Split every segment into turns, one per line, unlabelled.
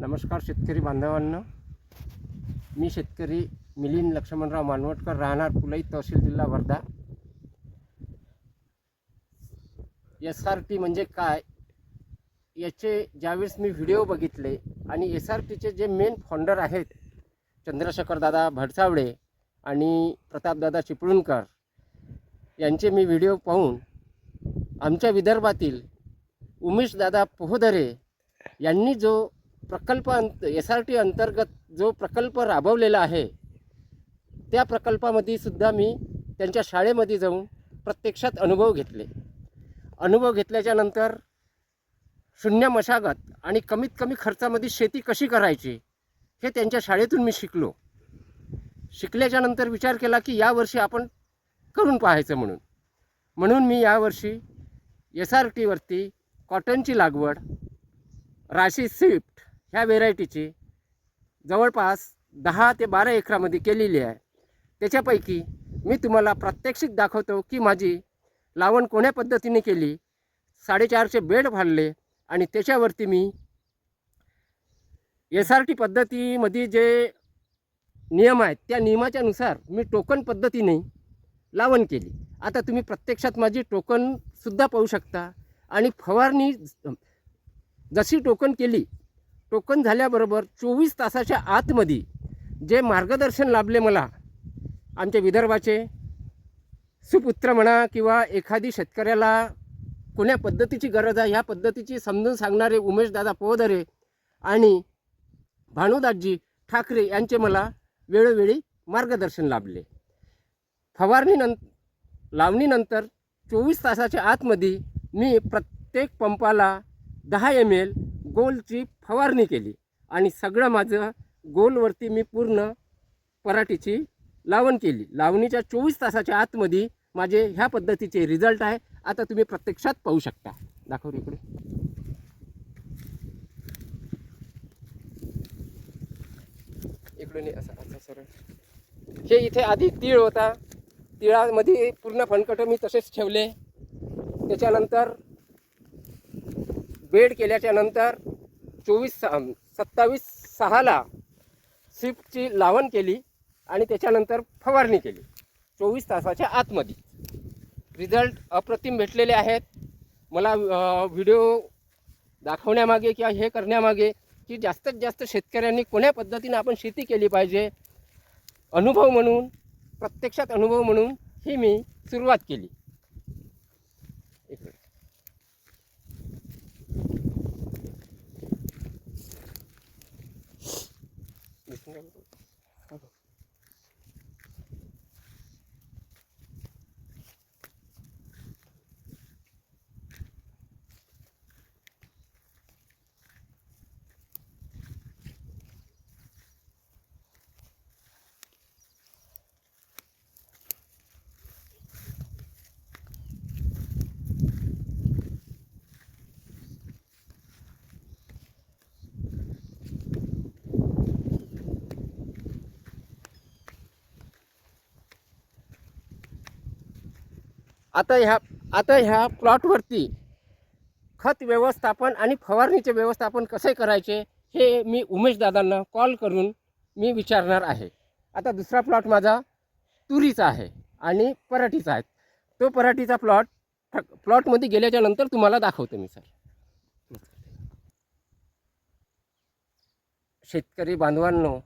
नमस्कार शेतकरी बांधवांनो, मी शेतकरी मिलिंद लक्ष्मणराव मानवटकर, राहणार पुलई, तहसील, जिल्हा वर्धा. SRT म्हणजे काय याचे ज्यावेळेस मी व्हिडिओ बघितले आणि SRTचे जे मेन फाउंडर आहेत चंद्रशेखर दादा भडसावळे आणि प्रतापदादा चिपळूणकर यांचे मी व्हिडिओ पाहून आमच्या विदर्भातील उमेशदादा पोहदरे यांनी जो प्रकल्प SRT अंतर्गत जो प्रकल्प राबवलेला आहे त्या प्रकल्पामध्ये सुद्धा मी त्यांच्या शाळेमध्ये जाऊन प्रत्यक्षात अनुभव घेतल्याच्या नंतर शून्य मशागत आणि कमीत कमी खर्चामध्ये शेती कशी करायची हे त्यांच्या शाळेतून मी शिकल्याच्या नंतर विचार केला की यावर्षी आपण करून पाहायचं म्हणून मी यावर्षी SRT वरती कॉटनची लागवड राशी स्विफ्ट ह्या व्हेरायटीची जवळपास 10 ते 12 एकरामध्ये केलेली आहे. त्याच्यापैकी मी तुम्हाला प्रात्यक्षिक दाखवतो की माझी लावण कोण्या पद्धतीने केली. 450 बेड फाडले आणि त्याच्यावरती मी SRT पद्धतीमध्ये जे नियम आहेत त्या नियमाच्या नुसार मी टोकन पद्धतीने लावण केली. आता तुम्ही प्रत्यक्षात माझी टोकनसुद्धा पाहू शकता आणि फवारणी जशी टोकन झाल्याबरोबर 24 तासाच्या आतमध्ये जे मार्गदर्शन लाभले मला आमच्या विदर्भाचे सुपुत्र म्हणा किंवा एखादी शेतकऱ्याला कोण्या पद्धतीची गरज आहे ह्या पद्धतीची समजून सांगणारे उमेशदादा पोहदरे आणि भानुदासजी ठाकरे यांचे मला वेळोवेळी मार्गदर्शन लाभले. लावणीनंतर 24 तासाच्या आतमध्ये मी प्रत्येक पंपाला 10 ml गोलची फवारणी केली आणि सगळं माझं गोलवरती मी पूर्ण पराठीची लावण केली. लावणीच्या 24 तासाच्या आतमध्ये माझे ह्या पद्धतीचे रिझल्ट आहे. आता तुम्ही प्रत्यक्षात पाहू शकता. दाखव इकडे. इकडून असं सरळ. हे इथे आधी तीळ होता. तिळामध्ये पूर्ण फणकट मी तसेच ठेवले. त्याच्यानंतर बेड केल्याच्या नंतर 27/6ला स्विफ्टची लावण केली आणि त्याच्यानंतर फवारणी केली 24 तासाच्या आतमध्ये. रिझल्ट अप्रतिम भेटलेले आहेत. मला व्हिडिओ दाखवण्यामागे किंवा हे करण्यामागे की जास्तीत जास्त शेतकऱ्यांनी कोण्या पद्धतीने आपण शेती केली पाहिजे प्रत्यक्षात अनुभव म्हणून ही मी सुरुवात केली. आता ह्या प्लॉटवरती खत व्यवस्थापन आणि फवारणीचे व्यवस्थापन कसे करायचे हे मी उमेशदादांना कॉल करून मी विचारणार आहे. आता दुसरा प्लॉट माझा तुरीचा आहे आणि पराठीचा आहे. तो पराठीचा प्लॉटमध्ये गेल्याच्या नंतर तुम्हाला दाखवतो मी. सर, शेतकरी बांधवांनो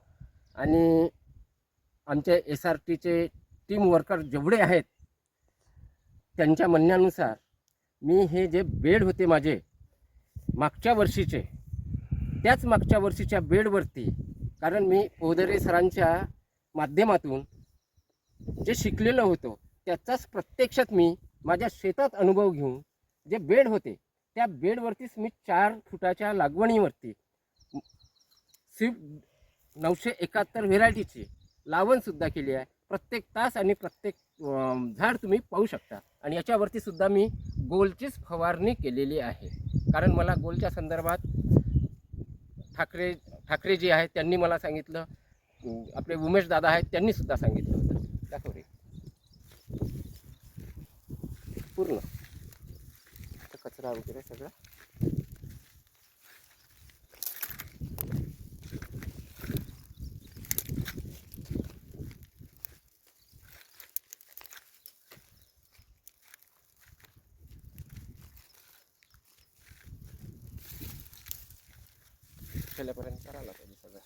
आणि आमचे SRTचे टीम वर्कर जेवढे आहेत त्यांच्या म्हणण्यानुसार मी हे जे बेड होते माझे मागच्या वर्षीच्या बेडवरती, कारण मी पोहदरे सरांच्या माध्यमातून जे शिकलेलं होतं त्याचाच प्रत्यक्षात मी माझ्या शेतात अनुभव घेऊन जे बेड होते त्या बेडवरतीच मी 4 फुटाच्या लागवणीवरती स्विफ्ट 971 व्हेरायटीची लावणसुद्धा केली आहे. प्रत्येक तास आणि प्रत्येक झाड तुम्ही पाहू शकता. आणि याच्यावरती सुद्धा मी गोलचीच फवारणी केलेली आहे. कारण मला गोलच्या संदर्भात ठाकरे जी आहेत त्यांनी मला सांगितलं, आपले उमेशदादा आहेत त्यांनी सुद्धा सांगितलं होतं. दाखव रे पूर्ण कचरा वगैरे सगळं. केल्यापर्यंत करायला पाहिजे सगळं.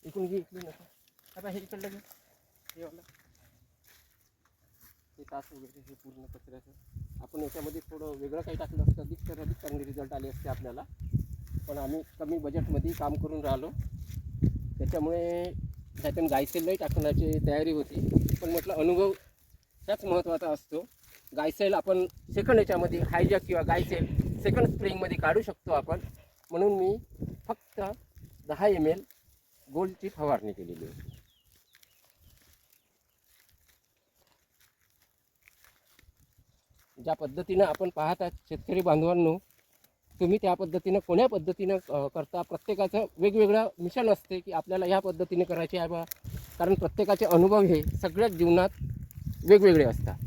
इकडून घे, इकडून नको. आता हे इकडलं घे, हे वाला हे तास वगैरे हे पूर्ण कचऱ्याचं. आपण याच्यामध्ये थोडं वेगळं काही टाकलं असतं अधिक चांगले रिझल्ट आले असते आपल्याला. पण आम्ही कमी बजेटमध्ये काम करून राहिलो, त्याच्यामुळे त्यातून गायसेलही टाकण्याची तयारी होती. पण म्हटलं अनुभव ह्याच महत्त्वाचा असतो. गायसेल आपण सेकंड याच्यामध्ये हायजॅक किंवा गायसेल सेकंड स्प्रेइंगमध्ये काढू शकतो आपण. म्हणून मी फक्त 10 ml गोल्डची फवारणी केलेली आहे. ज्या पद्धतीनं आपण पाहत आहात शेतकरी बांधवांनो, तुम्ही त्या पद्धतीनं कोण्या पद्धतीनं करता. प्रत्येकाचं वेगवेगळं मिशन असते की आपल्याला ह्या पद्धतीने करायचे आहे बा. कारण प्रत्येकाचे अनुभव हे सगळ्याच जीवनात वेगवेगळे असतात.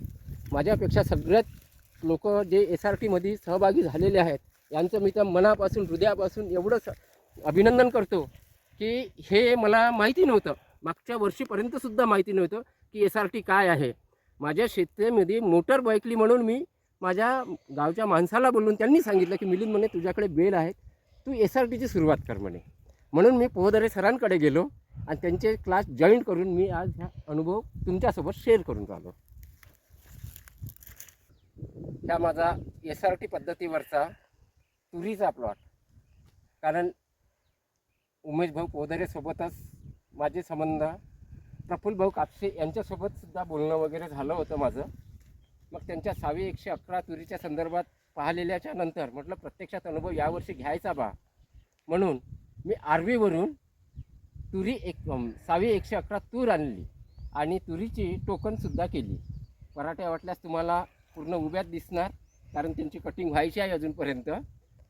माझ्यापेक्षा सगळ्यात लोक जे SRTमध्ये सहभागी झालेले आहेत यांचं मी तर मनापासून हृदयापासून एवढं अभिनंदन करतो की हे मला माहिती नव्हतं. मागच्या वर्षीपर्यंतसुद्धा माहिती नव्हतं की SRT काय आहे. माझ्या शेतामध्ये मोटर बाईकली म्हणून मी माझ्या गावच्या माणसाला बोलून त्यांनी सांगितलं की मिलिंद म्हणे तुझ्याकडे बेल आहेत, तू SRTची सुरुवात कर म्हणे. म्हणून मी पोहदरे सरांकडे गेलो आणि त्यांचे क्लास जॉईन करून मी आज हा अनुभव तुमच्यासोबत शेअर करून राहिलो. हा माझा SRT पद्धतीवरचा तुरीचा प्लॉट. कारण उमेश भाऊ पोहदरेसोबतच माझे संबंध प्रफुल्ल भाऊ कापसे यांच्यासोबतसुद्धा बोलणं वगैरे झालं होतं माझं. मग त्यांच्या 111 तुरीच्या संदर्भात पाहिलेल्याच्या नंतर म्हटलं प्रत्यक्षात अनुभव यावर्षी घ्यायचा बा. म्हणून मी RVवरून तुरी 111 तूर आणली आणि तुरीची टोकनसुद्धा केली. पराठ्या वाटल्यास तुम्हाला पूर्ण उभ्यात दिसणार, कारण त्यांची कटिंग व्हायची आहे अजूनपर्यंत.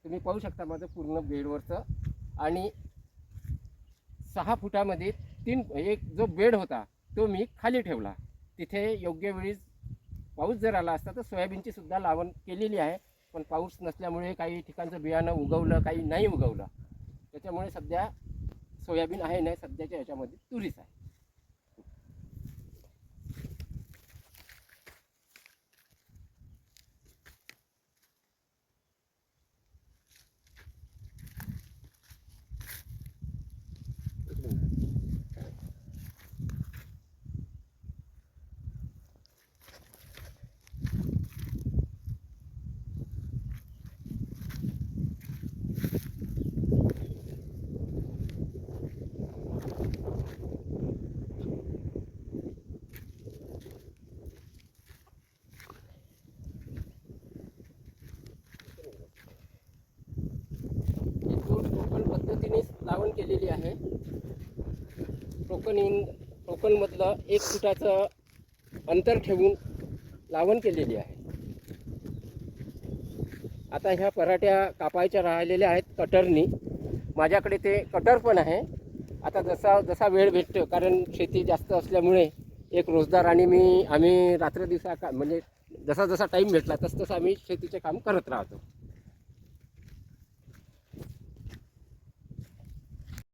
तुम्ही पाहू शकता माझं पूर्ण बेडवरचं. आणि 6 फुटामध्ये एक जो बेड होता तो मी खाली ठेवला. तिथे योग्य वेळी पाऊस जर आला असता तर सोयाबीनची सुद्धा लावण केलेली आहे. पण पाऊस नसल्यामुळे काही ठिकाणचं बियाणं उगवलं, काही नाही उगवलं. त्याच्यामुळे सध्या सोयाबीन आहे नाही, सध्याच्या ह्याच्यामध्ये तुरीच आहे. टोकन पद्धतीनेच लावण केलेली आहे. टोकनमधलं 1 फुटाचं अंतर ठेवून लावण केलेली आहे. आता ह्या पराठ्या कापायच्या राहिलेल्या आहेत कटरनी. माझ्याकडे ते कटर पण आहे. आता जसा वेळ भेटतो, कारण शेती जास्त असल्यामुळे एक रोजदार आणि आम्ही रात्र दिवसा म्हणजे जसा टाईम भेटला तसं आम्ही शेतीचे काम करत राहतो.